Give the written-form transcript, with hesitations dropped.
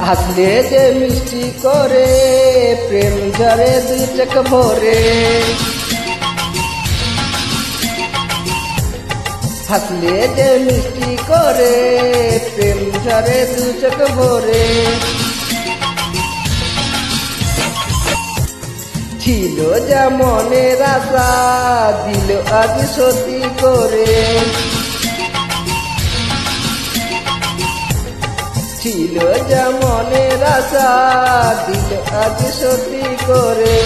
হাসলে যে মিষ্টি করে প্রেম ঝরে দুই চোখ ভরে। হাসলে যে মিষ্টি করে প্রেম ঝরে দুই চোখ ভরে। ছিল যা মনের আশা দিল আজ সত্যি করে। ছিল যা মনের আশা দিল আজ সত্যি করে।